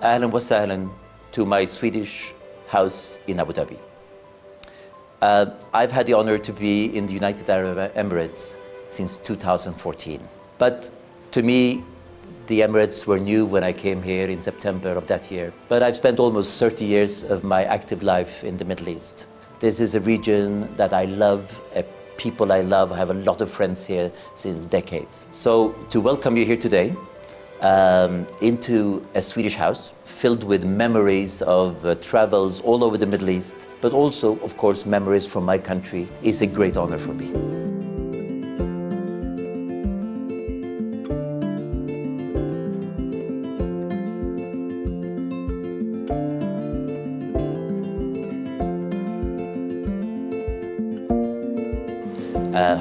أهلا وسهلا to my Swedish house in Abu Dhabi. I've had the honor to be in the United Arab Emirates since 2014. But to me, the Emirates were new when I came here in September of that year. But I've spent almost 30 years of my active life in the Middle East. This is a region that I love, people I love. I have a lot of friends here since decades. So to welcome you here today into a Swedish house filled with memories of travels all over the Middle East, but also, of course, memories from my country, is a great honor for me.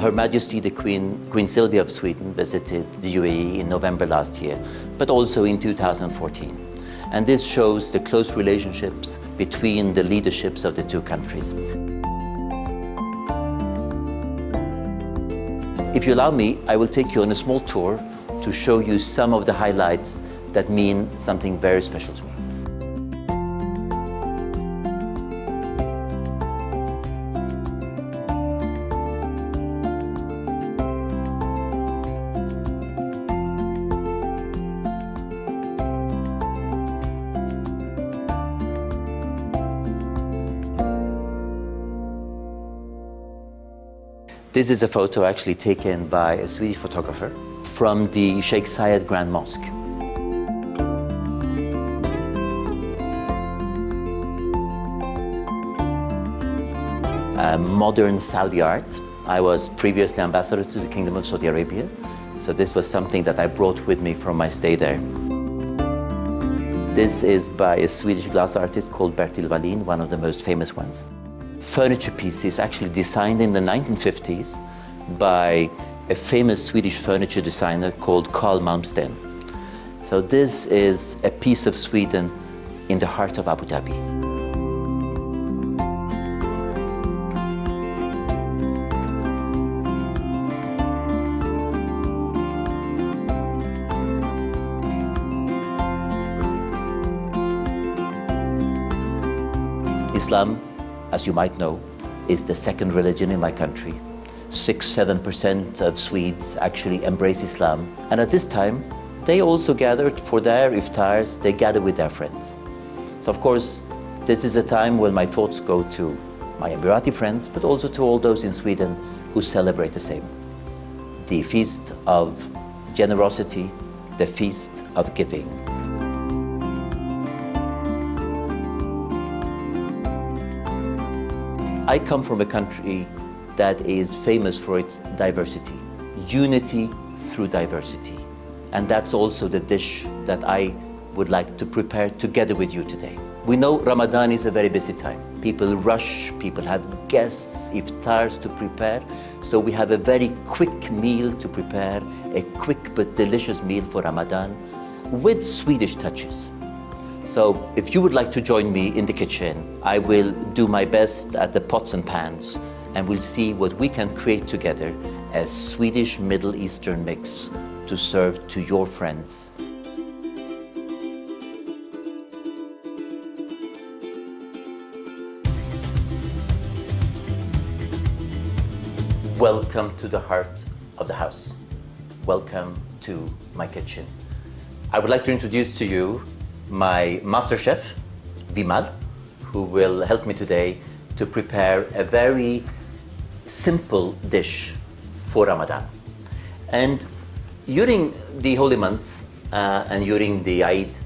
Her Majesty the Queen Sylvia of Sweden visited the UAE in November last year, but also in 2014. And this shows the close relationships between the leaderships of the two countries. If you allow me, I will take you on a small tour to show you some of the highlights that mean something very special to me. This is a photo actually taken by a Swedish photographer from the Sheikh Zayed Grand Mosque. Modern Saudi art. I was previously ambassador to the Kingdom of Saudi Arabia, so this was something that I brought with me from my stay there. This is by a Swedish glass artist called Bertil Wallin, one of the most famous ones. Furniture pieces actually designed in the 1950s by a famous Swedish furniture designer called Carl Malmsten. So this is a piece of Sweden in the heart of Abu Dhabi. Islam, as you might know, is the second religion in my country. 6–7% of Swedes actually embrace Islam. And at this time, they also gathered for their iftars, they gather with their friends. So of course, this is a time when my thoughts go to my Emirati friends, but also to all those in Sweden who celebrate the same. The feast of generosity, the feast of giving. I come from a country that is famous for its diversity, unity through diversity. And that's also the dish that I would like to prepare together with you today. We know Ramadan is a very busy time. People rush, people have guests, iftars to prepare. So we have a very quick meal to prepare, a quick but delicious meal for Ramadan with Swedish touches. So if you would like to join me in the kitchen, I will do my best at the pots and pans, and we'll see what we can create together as Swedish Middle Eastern mix to serve to your friends. Welcome to the heart of the house. Welcome to my kitchen. I would like to introduce to you my master chef, Vimal, who will help me today to prepare a very simple dish for Ramadan. And during the holy months and during the Eid,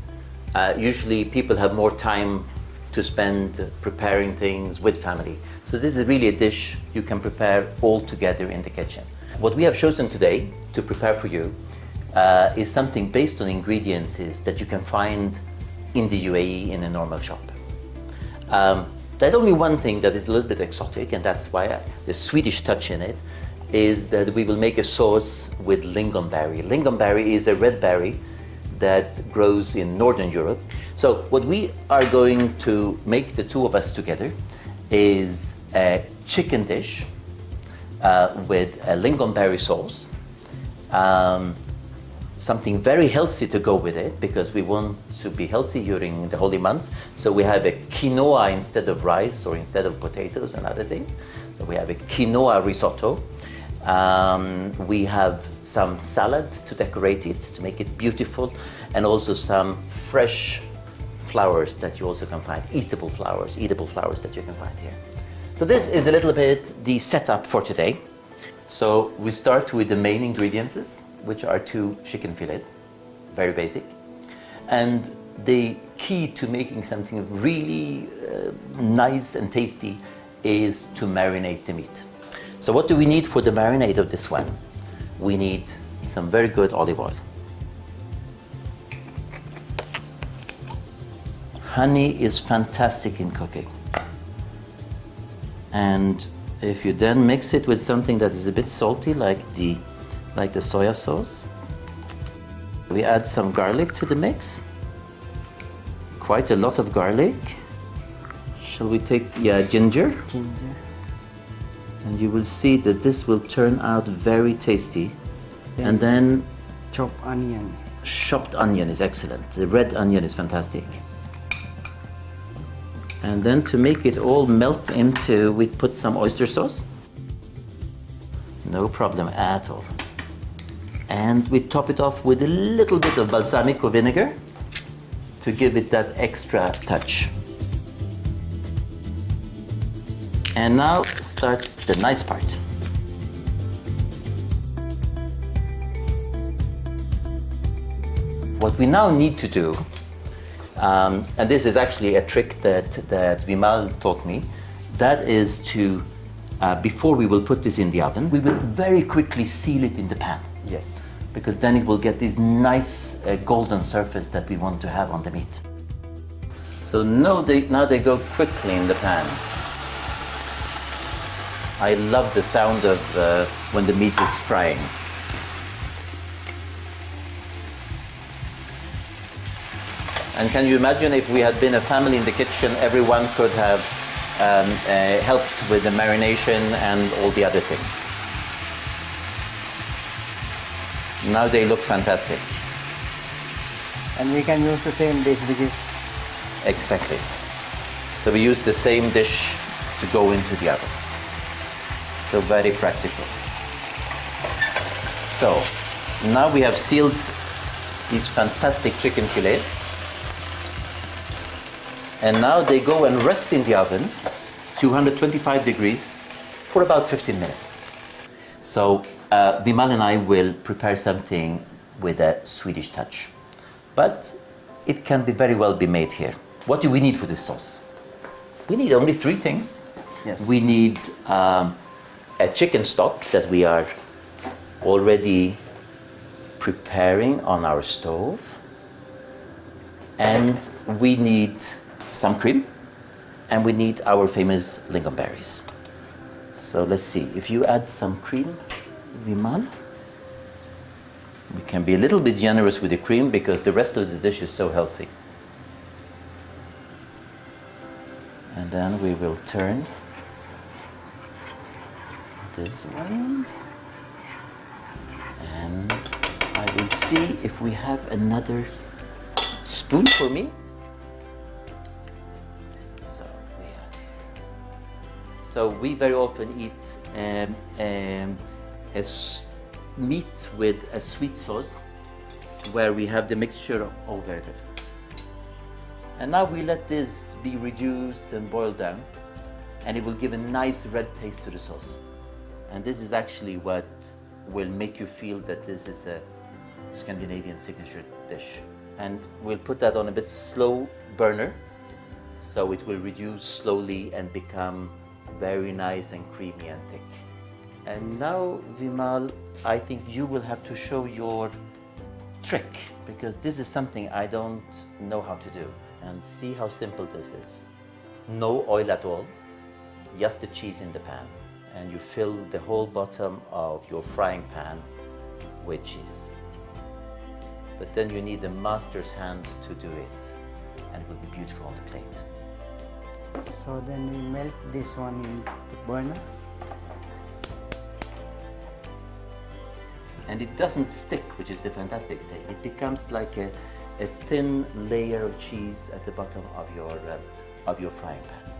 usually people have more time to spend preparing things with family. So this is really a dish you can prepare all together in the kitchen. What we have chosen today to prepare for you is something based on ingredients that you can find in the UAE in a normal shop. There's only one thing that is a little bit exotic, and that's why the Swedish touch in it is that we will make a sauce with lingonberry. Lingonberry is a red berry that grows in Northern Europe. So what we are going to make, the two of us together, is a chicken dish with a lingonberry sauce, something very healthy to go with it, because we want to be healthy during the holy months. So we have a quinoa instead of rice or instead of potatoes and other things. So we have a quinoa risotto. We have some salad to decorate it, to make it beautiful, and also some fresh flowers that you also can find, eatable flowers that you can find here. So this is a little bit the setup for today. So we start with the main ingredients, which are 2 chicken fillets, very basic. And the key to making something really nice and tasty is to marinate the meat. So what do we need for the marinade of this one? We need some very good olive oil. Honey is fantastic in cooking. And if you then mix it with something that is a bit salty, like the soya sauce, we add some garlic to the mix. Quite a lot of garlic. Shall we take, ginger? Ginger. And you will see that this will turn out very tasty. And then chopped onion. Chopped onion is excellent. The red onion is fantastic. And then to make it all melt into, we put some oyster sauce. No problem at all. And we top it off with a little bit of balsamico vinegar to give it that extra touch. And now starts the nice part. What we now need to do, and this is actually a trick that Vimal taught me, that is to, before we will put this in the oven, we will very quickly seal it in the pan. Yes. Because then it will get this nice golden surface that we want to have on the meat. So now they go quickly in the pan. I love the sound of when the meat is frying. And can you imagine if we had been a family in the kitchen, everyone could have helped with the marination and all the other things. Now they look fantastic. And we can use the same dish because... Exactly. So we use the same dish to go into the oven. So very practical. So now we have sealed these fantastic chicken fillets. And now they go and rest in the oven, 225 degrees, for about 15 minutes. So Vimal and I will prepare something with a Swedish touch. But it can be very well be made here. What do we need for this sauce? We need only 3 things. Yes. We need a chicken stock that we are already preparing on our stove. And we need some cream. And we need our famous lingonberries. So let's see, if you add some cream, Vimal. We can be a little bit generous with the cream because the rest of the dish is so healthy. And then we will turn this one. And I will see if we have another spoon for me. So we add here. So we very often eat meat with a sweet sauce where we have the mixture of all very good. And now we let this be reduced and boiled down, and it will give a nice red taste to the sauce. And this is actually what will make you feel that this is a Scandinavian signature dish. And we'll put that on a bit slow burner, so it will reduce slowly and become very nice and creamy and thick. And now, Vimal, I think you will have to show your trick, because this is something I don't know how to do. And see how simple this is. No oil at all, just the cheese in the pan. And you fill the whole bottom of your frying pan with cheese. But then you need a master's hand to do it, and it will be beautiful on the plate. So then we melt this one in the burner. and it doesn't stick, which is a fantastic thing. It becomes like a thin layer of cheese at the bottom of your frying pan.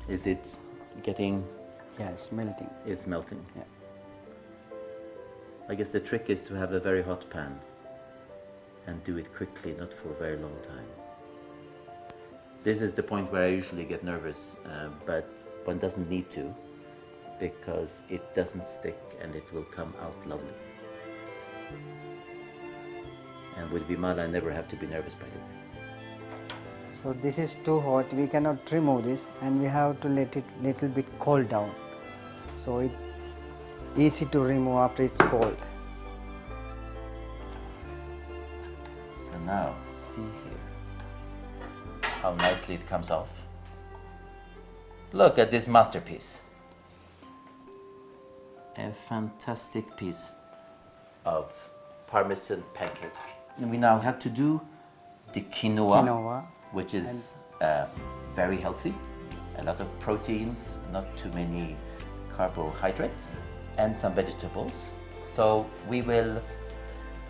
Is it getting? Yeah, it's melting. It's melting. Yeah. I guess the trick is to have a very hot pan and do it quickly, not for a very long time. This is the point where I usually get nervous, but one doesn't need to, because it doesn't stick and it will come out lovely. And with Vimal, I never have to be nervous, by the way. So this is too hot, we cannot remove this, and we have to let it little bit cool down. So it's easy to remove after it's cold. So now, see here how nicely it comes off. Look at this masterpiece. A fantastic piece of Parmesan pancake. And we now have to do the quinoa, which is very healthy, a lot of proteins, not too many carbohydrates, and some vegetables. So we will,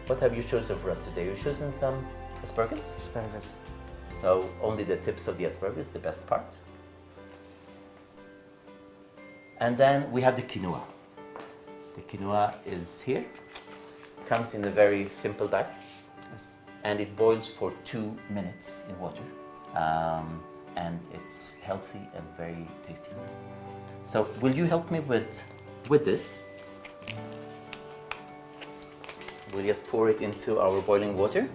what have you chosen for us today? You've chosen some asparagus? Asparagus. So only the tips of the asparagus, the best part. And then we have the quinoa. The quinoa is here, comes in a very simple bag. Yes. And it boils for 2 minutes in water. And it's healthy and very tasty. So will you help me with this? We'll just pour it into our boiling water.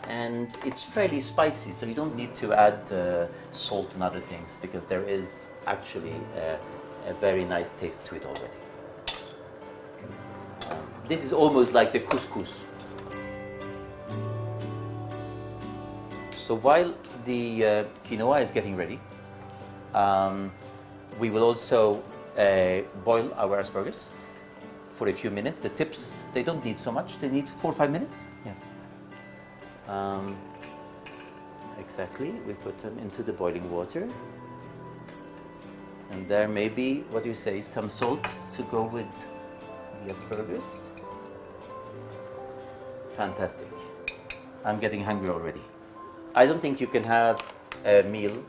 And it's fairly spicy, so you don't need to add salt and other things, because there is actually a very nice taste to it already. This is almost like the couscous. So while the quinoa is getting ready, we will also boil our asparagus for a few minutes. The tips, they don't need so much, they need 4 or 5 minutes. Yes. Exactly, we put them into the boiling water. And there may be, what do you say, some salt to go with the asparagus. Fantastic. I'm getting hungry already. I don't think you can have a meal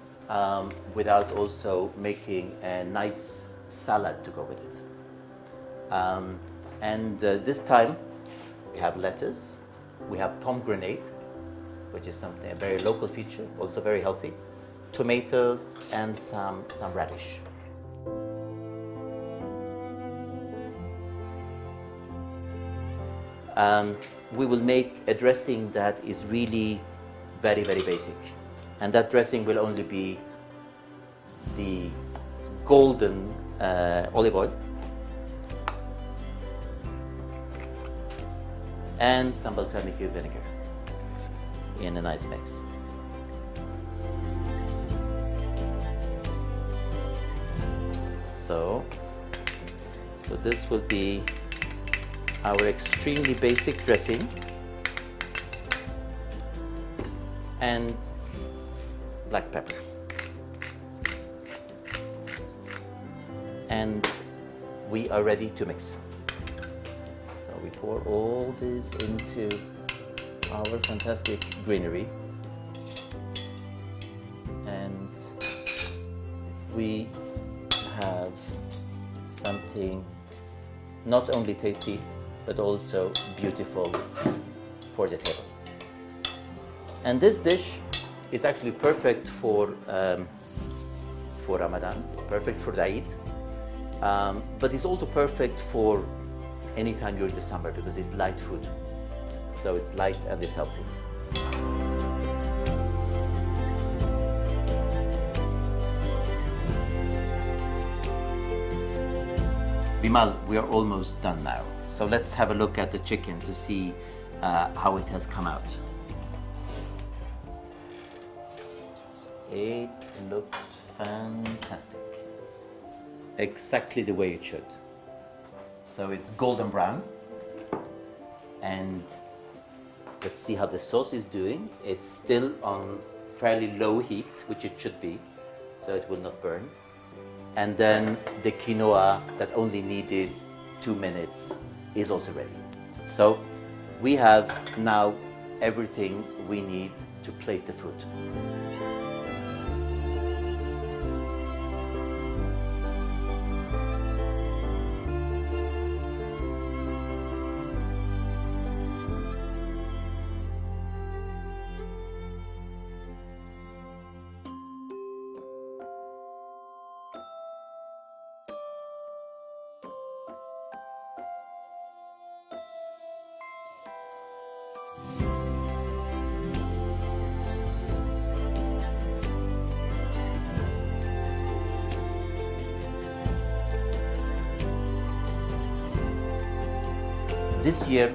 without also making a nice salad to go with it. This time we have lettuce, we have pomegranate, which is something, a very local feature, also very healthy, tomatoes, and some radish. We will make a dressing that is really very, very basic. And that dressing will only be the golden olive oil and some balsamic vinegar in a nice mix. So this will be our extremely basic dressing, and black pepper. And we are ready to mix. So we pour all this into our fantastic greenery, and we have something not only tasty but also beautiful for the table. And this dish is actually perfect for Ramadan, perfect for the Eid, but it's also perfect for any time during the summer, because it's light food. So it's light and it's healthy. Vimal, we are almost done now. So let's have a look at the chicken to see how it has come out. It looks fantastic. Exactly the way it should. So it's golden brown. And let's see how the sauce is doing. It's still on fairly low heat, which it should be, so it will not burn. And then the quinoa that only needed 2 minutes is also ready. So we have now everything we need to plate the food. This year,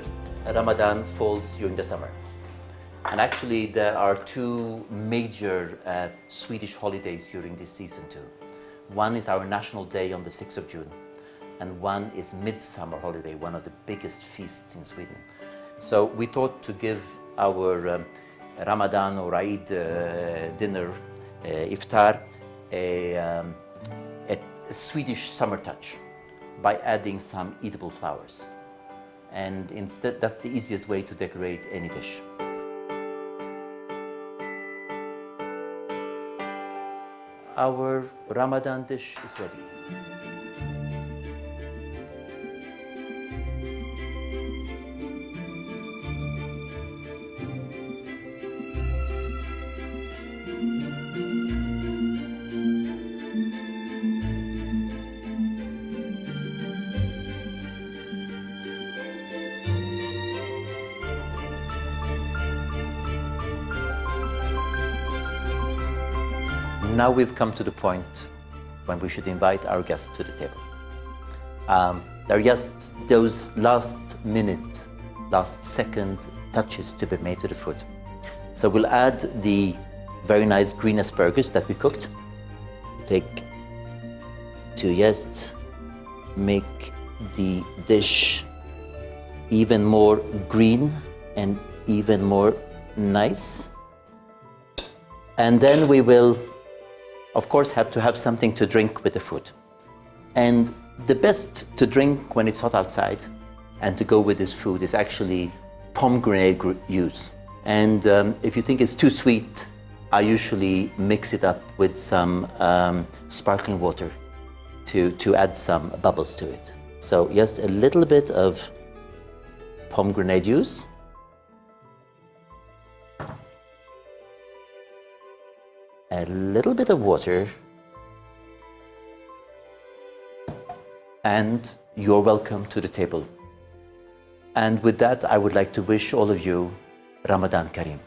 Ramadan falls during the summer. And actually, there are two major Swedish holidays during this season too. One is our National Day on the 6th of June, and one is Midsummer holiday, one of the biggest feasts in Sweden. So we thought to give our Ramadan or Eid dinner, iftar, a Swedish summer touch by adding some edible flowers. And instead, that's the easiest way to decorate any dish. Our Ramadan dish is ready. Now we've come to the point when we should invite our guests to the table. There are just those last minute, last second touches to be made to the food. So we'll add the very nice green asparagus that we cooked. Take to just make the dish even more green and even more nice. And then we will, of course, have to have something to drink with the food. And the best to drink when it's hot outside and to go with this food is actually pomegranate juice. And if you think it's too sweet, I usually mix it up with some sparkling water to add some bubbles to it. So just a little bit of pomegranate juice. A little bit of water, and you're welcome to the table. And with that, I would like to wish all of you Ramadan Kareem.